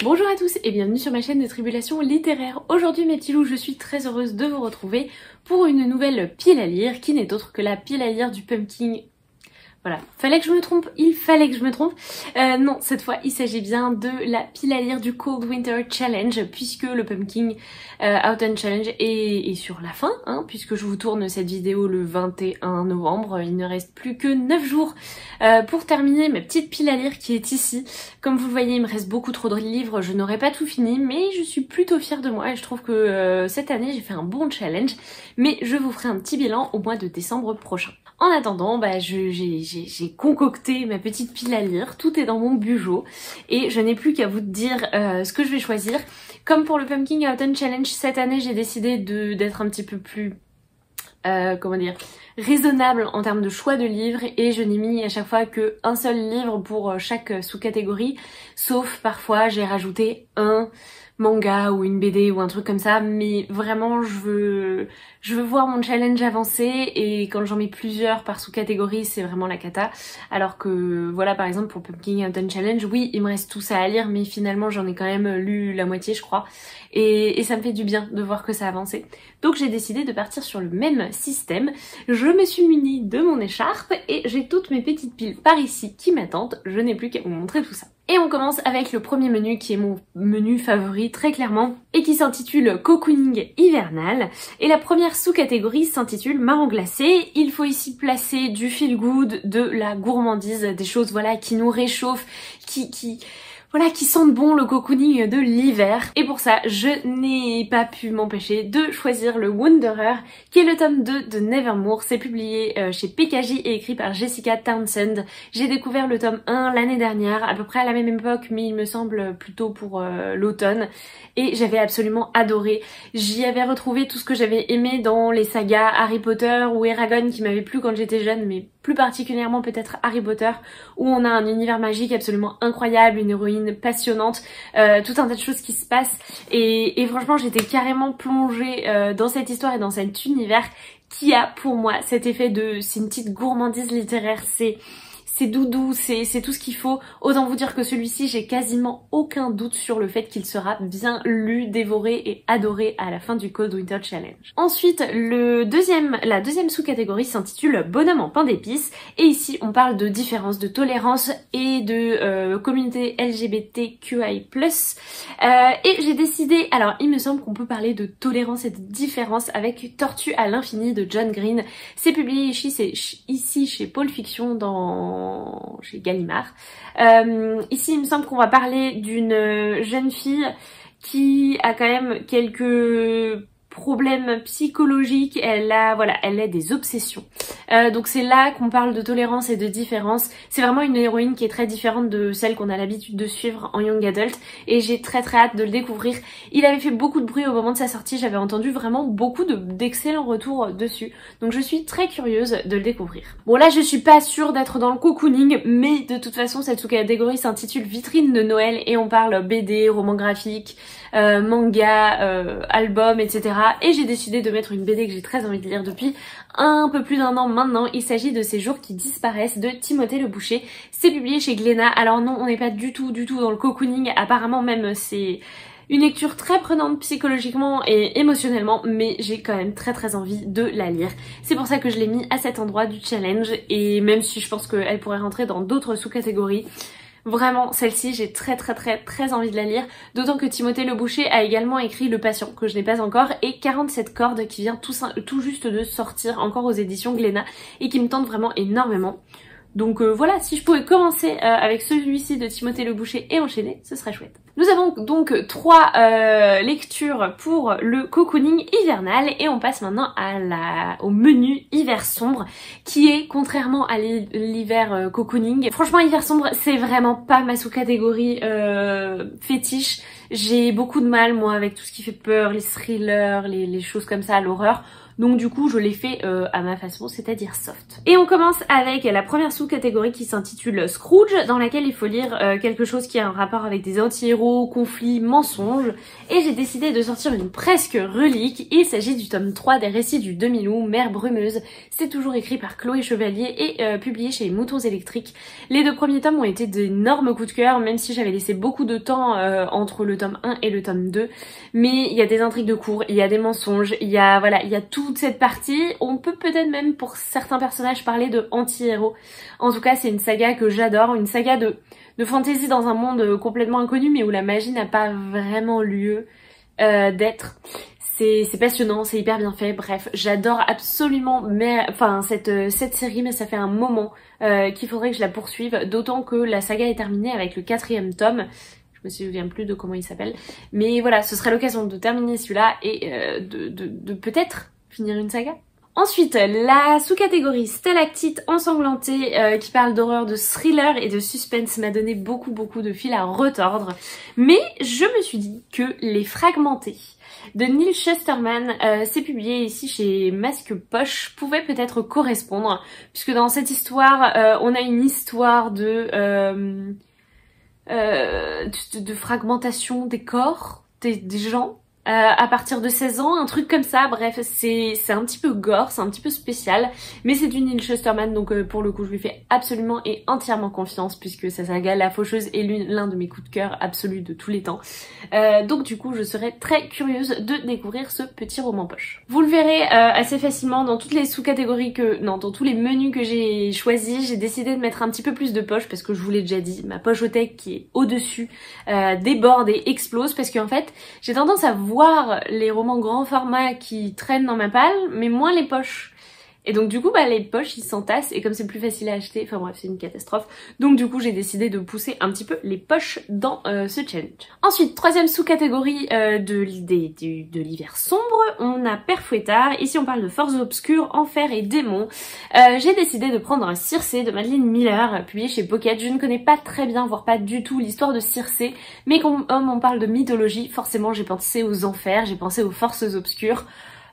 Bonjour à tous et bienvenue sur ma chaîne de Tribulations littéraires. Aujourd'hui mes petits loups, je suis très heureuse de vous retrouver pour une nouvelle pile à lire qui n'est autre que la pile à lire du Pumpkin. Voilà, fallait que je me trompe, il fallait que je me trompe. Non, cette fois il s'agit bien de la pile à lire du Cold Winter Challenge puisque le Pumpkin Autumn Challenge est sur la fin, hein, puisque je vous tourne cette vidéo le 21 novembre. Il ne reste plus que 9 jours pour terminer ma petite pile à lire qui est ici. Comme vous le voyez, il me reste beaucoup trop de livres, je n'aurai pas tout fini, mais je suis plutôt fière de moi et je trouve que cette année j'ai fait un bon challenge, mais je vous ferai un petit bilan au mois de décembre prochain. En attendant, j'ai concocté ma petite pile à lire, tout est dans mon bugeot et je n'ai plus qu'à vous dire ce que je vais choisir. Comme pour le Pumpkin Autumn Challenge, cette année j'ai décidé d'être un petit peu plus, raisonnable en termes de choix de livres et je n'ai mis à chaque fois qu'un seul livre pour chaque sous-catégorie, sauf parfois j'ai rajouté un manga ou une BD ou un truc comme ça, mais vraiment je veux voir mon challenge avancer et quand j'en mets plusieurs par sous-catégorie c'est vraiment la cata. Alors que voilà, par exemple pour Pumpkin Autumn Challenge, oui il me reste tout ça à lire mais finalement j'en ai quand même lu la moitié je crois et ça me fait du bien de voir que ça a avancé. Donc j'ai décidé de partir sur le même système. Je me suis munie de mon écharpe et j'ai toutes mes petites piles par ici qui m'attendent, je n'ai plus qu'à vous montrer tout ça. Et on commence avec le premier menu qui est mon menu favori très clairement et qui s'intitule Cocooning hivernal. Et la première sous-catégorie s'intitule marron glacé. Il faut ici placer du feel good, de la gourmandise, des choses voilà qui nous réchauffent, qui sentent bon le cocooning de l'hiver. Et pour ça, je n'ai pas pu m'empêcher de choisir le Wanderer, qui est le tome 2 de Nevermore. C'est publié chez PKJ et écrit par Jessica Townsend. J'ai découvert le tome 1 l'année dernière, à peu près à la même époque, mais il me semble plutôt pour l'automne. Et j'avais absolument adoré. J'y avais retrouvé tout ce que j'avais aimé dans les sagas Harry Potter ou Eragon qui m'avaient plu quand j'étais jeune, mais plus particulièrement peut-être Harry Potter, où on a un univers magique absolument incroyable, une héroïne passionnante, tout un tas de choses qui se passent et franchement j'étais carrément plongée dans cette histoire et dans cet univers qui a pour moi cet effet de... c'est une petite gourmandise littéraire, c'est doudou, c'est tout ce qu'il faut. Autant vous dire que celui-ci, j'ai quasiment aucun doute sur le fait qu'il sera bien lu, dévoré et adoré à la fin du Cold Winter Challenge. Ensuite, la deuxième sous-catégorie s'intitule Bonhomme en pain d'épices. Et ici, on parle de différence, de tolérance et de communauté LGBTQI+. Et j'ai décidé, alors il me semble qu'on peut parler de tolérance et de différence avec Tortue à l'infini de John Green. C'est publié ici chez Pôle Fiction chez Gallimard. Ici il me semble qu'on va parler d'une jeune fille qui a quand même quelques problèmes psychologiques, elle a des obsessions. Donc c'est là qu'on parle de tolérance et de différence. C'est vraiment une héroïne qui est très différente de celle qu'on a l'habitude de suivre en young adult et j'ai très hâte de le découvrir. Il avait fait beaucoup de bruit au moment de sa sortie, j'avais entendu vraiment beaucoup d'excellents retours dessus. Donc je suis très curieuse de le découvrir. Bon là je suis pas sûre d'être dans le cocooning, mais de toute façon cette sous-catégorie s'intitule Vitrine de Noël et on parle BD, roman graphique, manga, album, etc. Et j'ai décidé de mettre une BD que j'ai très envie de lire depuis un peu plus d'un an maintenant. Il s'agit de Ces jours qui disparaissent de Timothée Le Boucher. C'est publié chez Glénat. Alors non, on n'est pas du tout dans le cocooning. Apparemment même c'est une lecture très prenante psychologiquement et émotionnellement, mais j'ai quand même très envie de la lire. C'est pour ça que je l'ai mis à cet endroit du challenge et même si je pense qu'elle pourrait rentrer dans d'autres sous-catégories, vraiment, celle-ci, j'ai très envie de la lire, d'autant que Timothée Le Boucher a également écrit Le Patient, que je n'ai pas encore, et 47 cordes qui vient tout juste de sortir, encore aux éditions Glénat, et qui me tente vraiment énormément. Donc voilà, si je pouvais commencer avec celui-ci de Timothée Le Boucher et enchaîner, ce serait chouette. Nous avons donc 3 lectures pour le cocooning hivernal et on passe maintenant au menu hiver sombre qui est, contrairement à l'hiver cocooning, franchement hiver sombre c'est vraiment pas ma sous-catégorie fétiche. J'ai beaucoup de mal moi avec tout ce qui fait peur, les thrillers, les choses comme ça, l'horreur. donc du coup je l'ai fait à ma façon, c'est-à-dire soft. Et on commence avec la première sous-catégorie qui s'intitule Scrooge, dans laquelle il faut lire quelque chose qui a un rapport avec des anti-héros, conflits, mensonges, et j'ai décidé de sortir une presque relique. Il s'agit du tome 3 des récits du demi-loup, Mère brumeuse. C'est toujours écrit par Chloé Chevalier et publié chez les Moutons électriques. Les 2 premiers tomes ont été d'énormes coups de cœur, même si j'avais laissé beaucoup de temps entre le tome 1 et le tome 2. Mais il y a des intrigues de cours, il y a des mensonges, il y a toute cette partie. On peut peut-être même pour certains personnages parler de anti-héros. En tout cas, c'est une saga que j'adore, une saga de fantasy dans un monde complètement inconnu, mais où la magie n'a pas vraiment lieu d'être. C'est passionnant, c'est hyper bien fait, bref, j'adore absolument cette série, mais ça fait un moment qu'il faudrait que je la poursuive, d'autant que la saga est terminée avec le 4e tome. Je me souviens plus de comment il s'appelle, mais voilà, ce serait l'occasion de terminer celui-là et de peut-être finir une saga. Ensuite, la sous-catégorie Stalactite ensanglantée qui parle d'horreur, de thriller et de suspense m'a donné beaucoup de fil à retordre. Mais je me suis dit que Les Fragmentés de Neil Shusterman, c'est publié ici chez Masque Poche, pouvait peut-être correspondre, puisque dans cette histoire, on a une histoire de fragmentation des corps, des gens, à partir de 16 ans, un truc comme ça. Bref, c'est un petit peu gore, c'est un petit peu spécial, mais c'est du Neil Shusterman, donc pour le coup je lui fais absolument et entièrement confiance, puisque sa saga La Faucheuse est l'un de mes coups de cœur absolus de tous les temps. Donc du coup je serais très curieuse de découvrir ce petit roman poche. Vous le verrez assez facilement dans toutes les sous-catégories dans tous les menus que j'ai choisis. J'ai décidé de mettre un petit peu plus de poche, parce que je vous l'ai déjà dit, ma poche au qui est au-dessus déborde et explose, parce qu'en fait j'ai tendance à voir les romans grand format qui traînent dans ma palle, mais moins les poches. Et donc du coup les poches ils s'entassent, et comme c'est plus facile à acheter, enfin bref c'est une catastrophe, donc du coup j'ai décidé de pousser un petit peu les poches dans ce challenge. Ensuite, 3e sous-catégorie de l'hiver sombre, on a Père Fouettard. Ici on parle de forces obscures, enfer et démons. J'ai décidé de prendre un Circé de Madeleine Miller, publié chez Pocket. Je ne connais pas très bien, voire pas du tout l'histoire de Circé, mais comme on parle de mythologie, forcément j'ai pensé aux enfers, j'ai pensé aux forces obscures.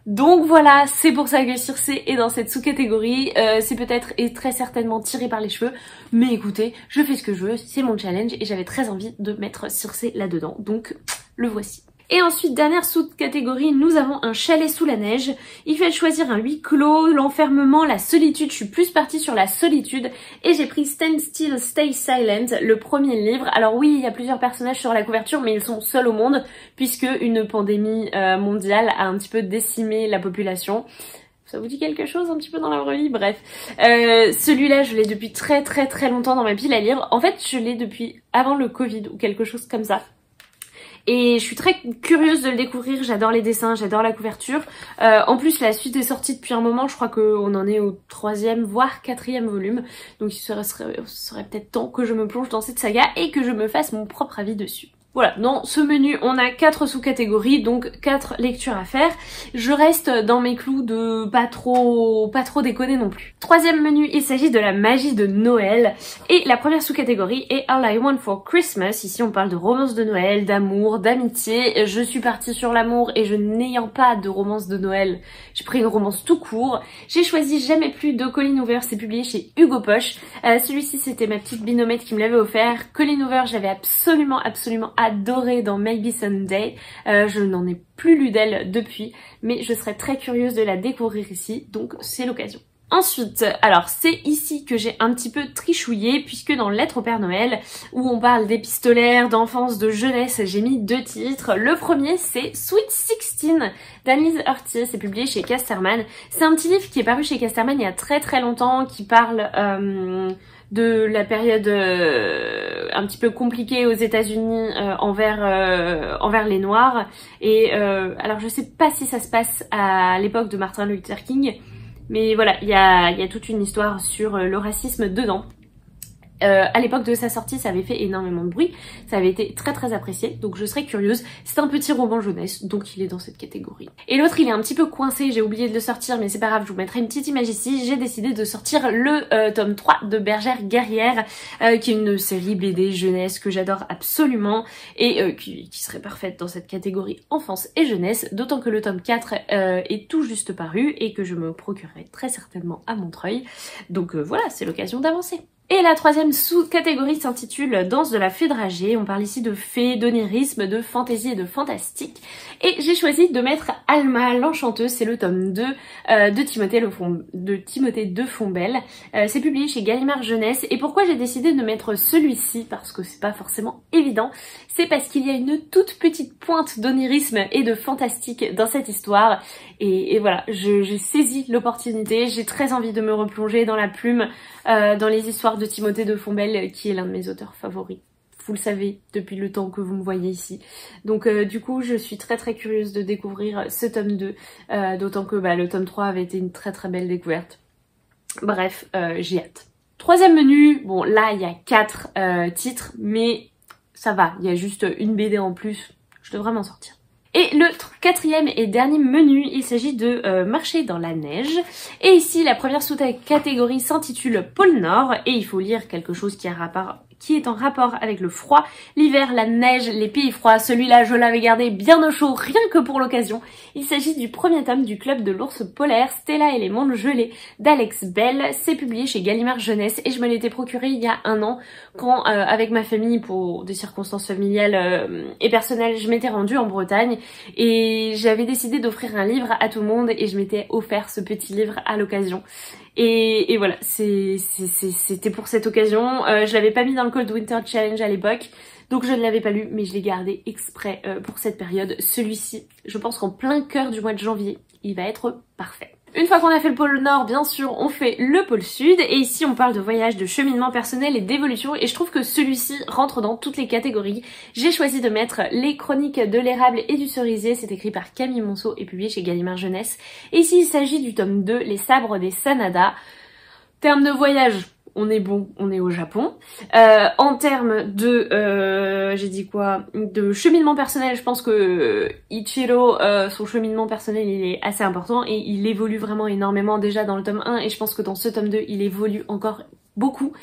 Donc voilà, c'est pour ça que Circé est dans cette sous-catégorie. C'est peut-être et très certainement tiré par les cheveux, mais écoutez, je fais ce que je veux, c'est mon challenge et j'avais très envie de mettre Circé là-dedans, donc le voici. Et ensuite, dernière sous-catégorie, nous avons un chalet sous la neige. Il fallait choisir un huis clos, l'enfermement, la solitude. Je suis plus partie sur la solitude et j'ai pris Stand Still, Stay Silent, le premier livre. Alors oui, il y a plusieurs personnages sur la couverture, mais ils sont seuls au monde puisque une pandémie mondiale a un petit peu décimé la population. Ça vous dit quelque chose un petit peu dans la vraie vie? Bref. Celui-là, je l'ai depuis très longtemps dans ma pile à lire. En fait, je l'ai depuis avant le Covid ou quelque chose comme ça. Et je suis très curieuse de le découvrir, j'adore les dessins, j'adore la couverture. En plus la suite est sortie depuis un moment, je crois qu'on en est au 3e voire 4e volume. Donc il serait peut-être temps que je me plonge dans cette saga et que je me fasse mon propre avis dessus. Voilà, dans ce menu, on a 4 sous-catégories, donc 4 lectures à faire. Je reste dans mes clous de pas trop déconner non plus. 3e menu, il s'agit de la magie de Noël. Et la première sous-catégorie est All I Want for Christmas. Ici, on parle de romance de Noël, d'amour, d'amitié. Je suis partie sur l'amour et je n'ayant pas de romance de Noël, j'ai pris une romance tout court. J'ai choisi Jamais plus de Colleen Hoover, c'est publié chez Hugo Poche. Celui-ci, c'était ma petite binomètre qui me l'avait offert. Colleen Hoover, j'avais absolument adoré dans Maybe Someday. Je n'en ai plus lu d'elle depuis, mais je serais très curieuse de la découvrir ici, donc c'est l'occasion. Ensuite, alors c'est ici que j'ai un petit peu trichouillé, puisque dans Lettres au Père Noël, où on parle d'épistolaire, d'enfance, de jeunesse, j'ai mis 2 titres. Le premier c'est Sweet 16 d'Annelise Hurtier, c'est publié chez Casterman. C'est un petit livre qui est paru chez Casterman il y a très longtemps, qui parle de la période un petit peu compliquée aux États-Unis envers les Noirs. Et alors je sais pas si ça se passe à l'époque de Martin Luther King, mais voilà, il y a toute une histoire sur le racisme dedans. À l'époque de sa sortie, ça avait fait énormément de bruit, ça avait été très apprécié, donc je serais curieuse. C'est un petit roman jeunesse, donc il est dans cette catégorie. Et l'autre, il est un petit peu coincé, j'ai oublié de le sortir, mais c'est pas grave, je vous mettrai une petite image ici. J'ai décidé de sortir le tome 3 de Bergère Guerrière, qui est une série BD jeunesse que j'adore absolument, et qui serait parfaite dans cette catégorie enfance et jeunesse, d'autant que le tome 4 est tout juste paru, et que je me procurerai très certainement à Montreuil. Donc voilà, c'est l'occasion d'avancer. Et la troisième sous-catégorie s'intitule Danse de la fée dragée. On parle ici de fées, d'onirisme, de fantaisie et de fantastique. Et j'ai choisi de mettre Alma l'Enchanteuse, c'est le tome 2 de Timothée de Fombelle. C'est publié chez Gallimard Jeunesse. Et pourquoi j'ai décidé de mettre celui-ci, parce que c'est pas forcément évident, c'est parce qu'il y a une toute petite pointe d'onirisme et de fantastique dans cette histoire. Et voilà, j'ai saisi l'opportunité, j'ai très envie de me replonger dans la plume, dans les histoires de Timothée de Fombelle, qui est l'un de mes auteurs favoris. Vous le savez depuis le temps que vous me voyez ici. Donc du coup, je suis très curieuse de découvrir ce tome 2, d'autant que le tome 3 avait été une très belle découverte. Bref, j'ai hâte. Troisième menu, bon là il y a 4 titres, mais ça va, il y a juste une BD en plus, je devrais m'en sortir. Et le quatrième et dernier menu, il s'agit de Marcher dans la neige. Et ici, la première sous-catégorie s'intitule Pôle Nord, et il faut lire quelque chose qui est en rapport avec le froid, l'hiver, la neige, les pays froids. Celui-là, je l'avais gardé bien au chaud, rien que pour l'occasion. Il s'agit du premier tome du Club de l'Ours Polaire, Stella et les Mondes Gelés, d'Alex Bell. C'est publié chez Gallimard Jeunesse, et je me l'étais procuré il y a un an, quand, avec ma famille, pour des circonstances familiales et personnelles, je m'étais rendue en Bretagne, et j'avais décidé d'offrir un livre à tout le monde, et je m'étais offert ce petit livre à l'occasion. Et voilà, c'était pour cette occasion. Je l'avais pas mis dans le Cold Winter Challenge à l'époque, donc je ne l'avais pas lu, mais je l'ai gardé exprès pour cette période. Celui-ci, je pense qu'en plein cœur du mois de janvier, il va être parfait. Une fois qu'on a fait le pôle Nord, bien sûr, on fait le pôle Sud, et ici on parle de voyage, de cheminement personnel et d'évolution, et je trouve que celui-ci rentre dans toutes les catégories. J'ai choisi de mettre Les Chroniques de l'érable et du cerisier, c'est écrit par Camille Monceau et publié chez Gallimard Jeunesse. Et ici il s'agit du tome 2, Les Sabres des Sanada. Terme de voyage, on est bon, on est au Japon. En termes de, j'ai dit quoi, de cheminement personnel, je pense que Ichiro, son cheminement personnel, il est assez important, et il évolue vraiment énormément déjà dans le tome 1, et je pense que dans ce tome 2, il évolue encore beaucoup.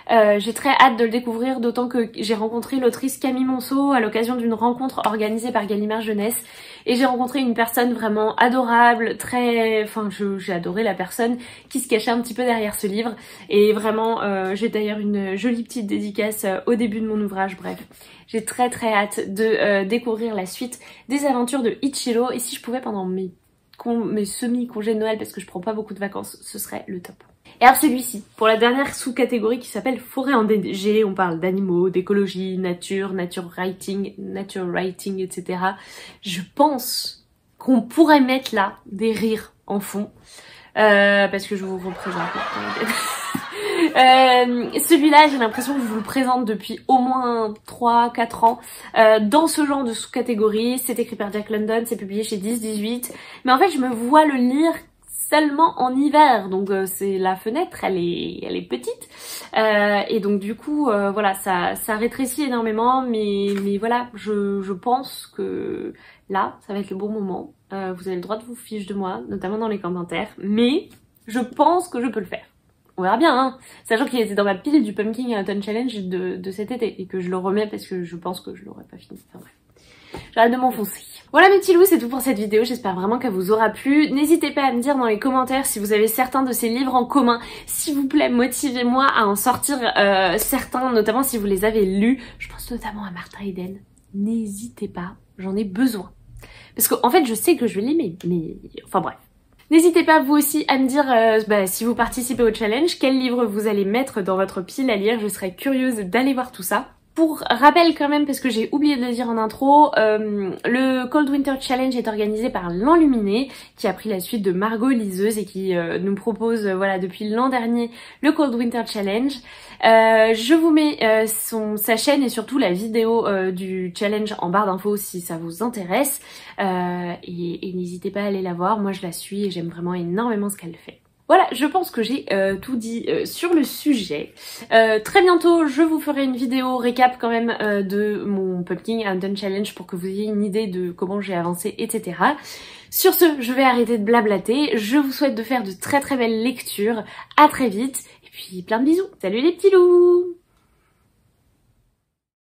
J'ai très hâte de le découvrir, d'autant que j'ai rencontré l'autrice Camille Monceau à l'occasion d'une rencontre organisée par Gallimard Jeunesse, et j'ai rencontré une personne vraiment adorable, j'ai adoré la personne qui se cachait un petit peu derrière ce livre, et vraiment j'ai d'ailleurs une jolie petite dédicace au début de mon ouvrage. Bref, j'ai très hâte de découvrir la suite des aventures de Ichiro, et si je pouvais pendant mes semi-congés de Noël, parce que je prends pas beaucoup de vacances, ce serait le top. Et alors celui-ci, pour la dernière sous-catégorie qui s'appelle Forêt enneigée, on parle d'animaux, d'écologie, nature writing, etc. Je pense qu'on pourrait mettre là des rires en fond, parce que je vous représente. Celui-là, j'ai l'impression que je vous le présente depuis au moins 3-4 ans dans ce genre de sous-catégorie. C'est écrit par Jack London, c'est publié chez 10-18, mais en fait je me vois le lire seulement en hiver, donc c'est la fenêtre, elle est petite, et donc du coup voilà, ça rétrécit énormément, mais voilà, je pense que là ça va être le bon moment. Vous avez le droit de vous ficher de moi, notamment dans les commentaires, mais je pense que je peux le faire. On verra bien, hein, sachant qu'il était dans ma pile du Pumpkin Autumn Challenge de cet été, et que je le remets parce que je pense que je l'aurais pas fini. Enfin bref, j'arrête de m'enfoncer. Voilà mes petits loups, c'est tout pour cette vidéo, j'espère vraiment qu'elle vous aura plu. N'hésitez pas à me dire dans les commentaires si vous avez certains de ces livres en commun. S'il vous plaît, motivez-moi à en sortir certains, notamment si vous les avez lus. Je pense notamment à Martha Eden. N'hésitez pas, j'en ai besoin. Parce qu'en fait, je sais que je vais l'aimer, mais enfin bref. N'hésitez pas vous aussi à me dire si vous participez au challenge, quel livre vous allez mettre dans votre pile à lire. Je serais curieuse d'aller voir tout ça. Pour rappel quand même, parce que j'ai oublié de le dire en intro, le Cold Winter Challenge est organisé par L'Enluminé, qui a pris la suite de Margot Liseuse et qui nous propose voilà depuis l'an dernier le Cold Winter Challenge. Je vous mets sa chaîne et surtout la vidéo du challenge en barre d'infos si ça vous intéresse. Et n'hésitez pas à aller la voir, moi je la suis et j'aime vraiment énormément ce qu'elle fait. Voilà, je pense que j'ai tout dit sur le sujet. Très bientôt, je vous ferai une vidéo récap quand même de mon Pumpkin Mountain Challenge pour que vous ayez une idée de comment j'ai avancé, etc. Sur ce, je vais arrêter de blablater. Je vous souhaite de faire de très très belles lectures. À très vite. Et puis plein de bisous. Salut les petits loups!